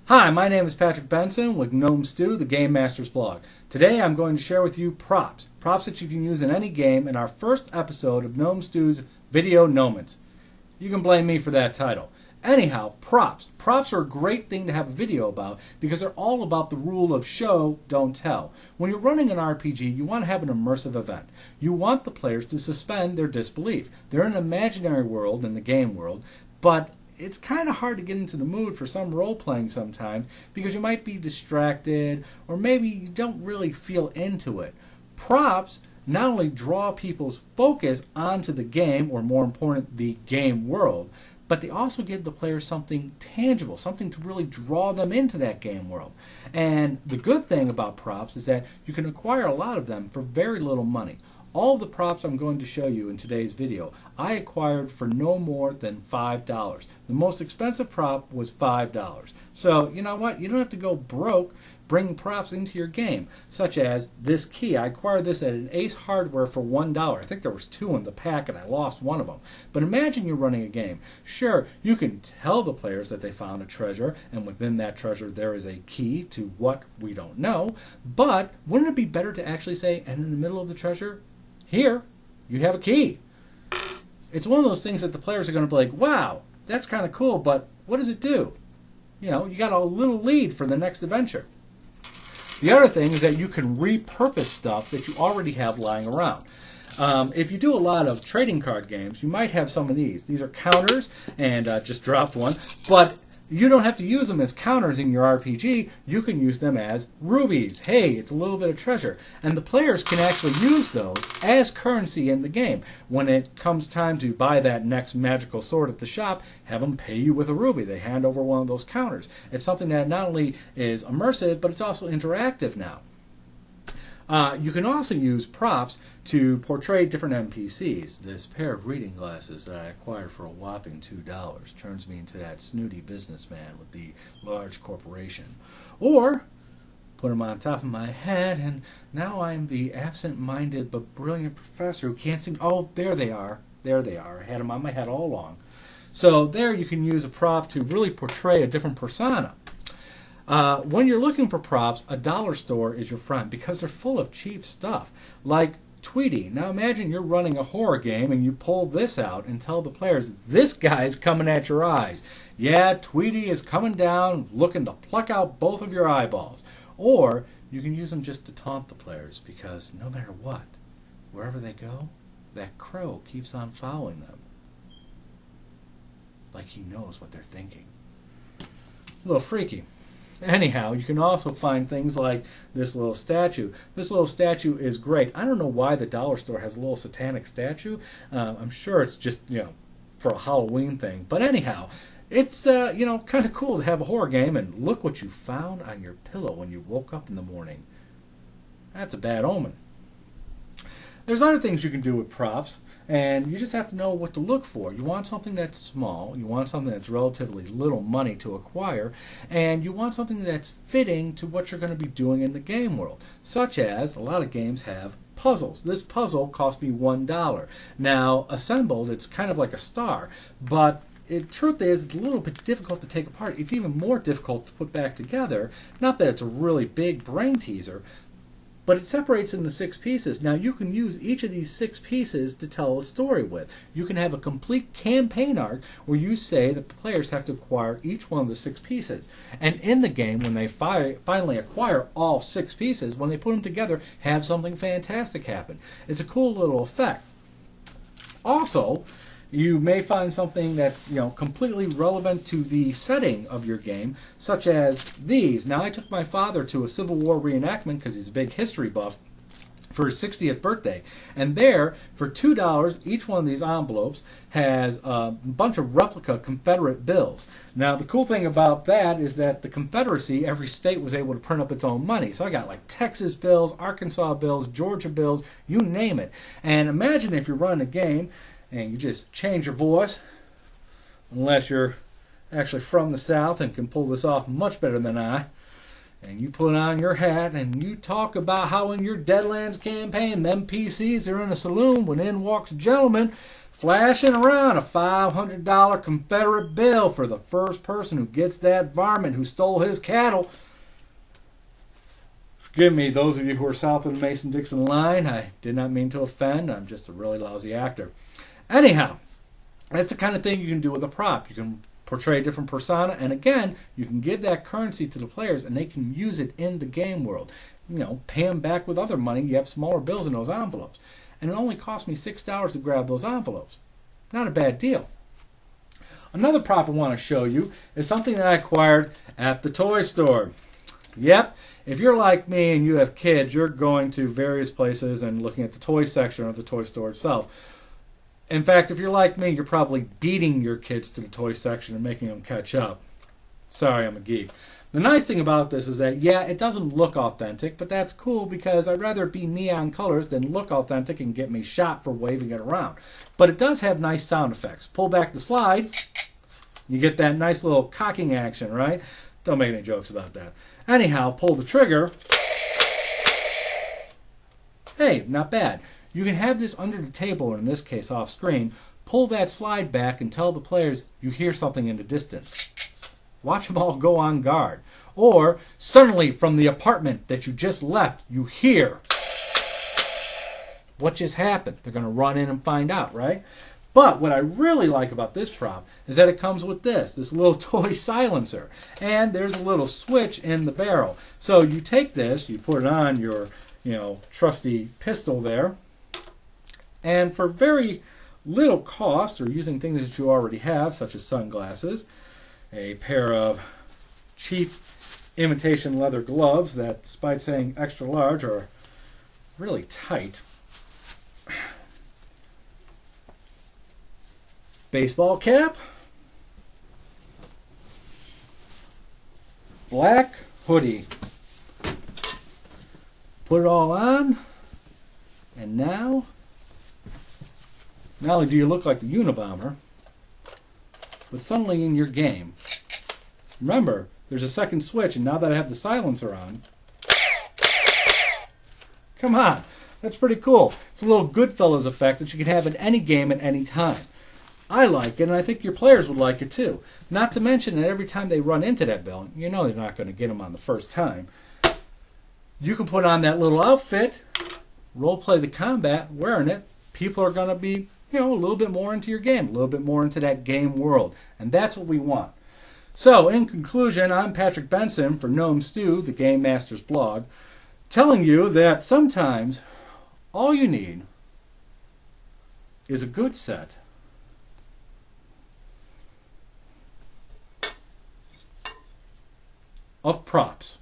Hi, my name is Patrick Benson with Gnome Stew, the Game Master's blog. Today I'm going to share with you props that you can use in any game in our first episode of Gnome Stew's video Gnoments. You can blame me for that title. Anyhow, props. Props are a great thing to have a video about because they're all about the rule of show, don't tell. When you're running an RPG, you want to have an immersive event. You want the players to suspend their disbelief. They're in an imaginary world, in the game world, but it's kind of hard to get into the mood for some role-playing sometimes because you might be distracted or maybe you don't really feel into it. Props not only draw people's focus onto the game, or more important, the game world, but they also give the players something tangible, something to really draw them into that game world. And the good thing about props is that you can acquire a lot of them for very little money. All the props I'm going to show you in today's video, I acquired for no more than $5. The most expensive prop was $5. So, you know what? You don't have to go broke bringing props into your game, such as this key. I acquired this at an Ace Hardware for $1. I think there was 2 in the pack and I lost one of them. But imagine you're running a game. Sure, you can tell the players that they found a treasure, and within that treasure there is a key to what we don't know, but wouldn't it be better to actually say, and in the middle of the treasure, here, you have a key. It's one of those things that the players are going to be like, wow, that's kind of cool, but what does it do? You know, you got a little lead for the next adventure. The other thing is that you can repurpose stuff that you already have lying around. If you do a lot of trading card games, you might have some of these. These are counters, and just dropped one, but you don't have to use them as counters in your RPG. You can use them as rubies. Hey, it's a little bit of treasure. And the players can actually use those as currency in the game. When it comes time to buy that next magical sword at the shop, have them pay you with a ruby. They hand over one of those counters. It's something that not only is immersive, but it's also interactive now. You can also use props to portray different NPCs. This pair of reading glasses that I acquired for a whopping $2 turns me into that snooty businessman with the large corporation. Or put them on top of my head, and now I'm the absent-minded but brilliant professor who can't seem... Oh, there they are. There they are. I had them on my head all along. So there you can use a prop to really portray a different persona. When you're looking for props, a dollar store is your friend because they're full of cheap stuff, like Tweety. Now imagine you're running a horror game and you pull this out and tell the players, this guy's coming at your eyes. Yeah, Tweety is coming down looking to pluck out both of your eyeballs. Or you can use them just to taunt the players because no matter what, wherever they go, that crow keeps on following them. Like he knows what they're thinking. A little freaky. Anyhow, you can also find things like this little statue. This little statue is great. I don't know why the dollar store has a little satanic statue. I'm sure it's just, for a Halloween thing. But anyhow, it's, kind of cool to have a horror game and look what you found on your pillow when you woke up in the morning. That's a bad omen. There's other things you can do with props, and you just have to know what to look for. You want something that's small, you want something that's relatively little money to acquire, and you want something that's fitting to what you're going to be doing in the game world, such as a lot of games have puzzles. This puzzle cost me $1. Now, assembled, it's kind of like a star, but the truth is, it's a little bit difficult to take apart. It's even more difficult to put back together. Not that it's a really big brain teaser, but it separates into 6 pieces. Now you can use each of these 6 pieces to tell a story with. You can have a complete campaign arc where you say that the players have to acquire each one of the 6 pieces. And in the game, when they finally acquire all 6 pieces, when they put them together, have something fantastic happen. It's a cool little effect. Also, you may find something that's completely relevant to the setting of your game, such as these. Now, I took my father to a Civil War reenactment because he's a big history buff for his 60th birthday. And there, for $2, each one of these envelopes has a bunch of replica Confederate bills. Now, the cool thing about that is that the Confederacy, every state was able to print up its own money. So I got like Texas bills, Arkansas bills, Georgia bills, you name it. And imagine if you're running a game and you just change your voice, unless you're actually from the South and can pull this off much better than I. and you put on your hat and you talk about how in your Deadlands campaign them PCs are in a saloon when in walks a gentleman flashing around a $500 Confederate bill for the first person who gets that varmint who stole his cattle. Forgive me, those of you who are south of the Mason-Dixon line. I did not mean to offend. I'm just a really lousy actor. Anyhow, that's the kind of thing you can do with a prop. You can portray a different persona, and again, you can give that currency to the players, and they can use it in the game world. You know, pay them back with other money. You have smaller bills in those envelopes. And it only cost me $6 to grab those envelopes. Not a bad deal. Another prop I want to show you is something that I acquired at the toy store. Yep, if you're like me and you have kids, you're going to various places and looking at the toy section of the toy store itself. In fact, if you're like me, you're probably beating your kids to the toy section and making them catch up. Sorry, I'm a geek. The nice thing about this is that, yeah, it doesn't look authentic, but that's cool because I'd rather it be neon colors than look authentic and get me shot for waving it around. But it does have nice sound effects. Pull back the slide, you get that nice little cocking action, right? Don't make any jokes about that. Anyhow, pull the trigger. Hey, not bad. You can have this under the table, or in this case off screen. Pull that slide back and tell the players you hear something in the distance. Watch them all go on guard. Or, suddenly from the apartment that you just left, you hear what just happened. They're going to run in and find out, right? But what I really like about this prop is that it comes with this little toy silencer. And there's a little switch in the barrel. So you take this, you put it on your, trusty pistol there. And for very little cost, or using things that you already have, such as sunglasses, a pair of cheap imitation leather gloves that, despite saying extra large, are really tight. Baseball cap, black hoodie. Put it all on, and now, not only do you look like the Unabomber, but suddenly in your game, remember, there's a second switch, and now that I have the silencer on, come on, that's pretty cool. It's a little Goodfellas effect that you can have in any game at any time. I like it, and I think your players would like it too. Not to mention that every time they run into that villain, you know they're not going to get them on the first time. You can put on that little outfit, role-play the combat, wearing it. People are going to be, a little bit more into your game, a little bit more into that game world. And that's what we want. So, in conclusion, I'm Patrick Benson for Gnome Stew, the Game Master's blog, telling you that sometimes all you need is a good set of props.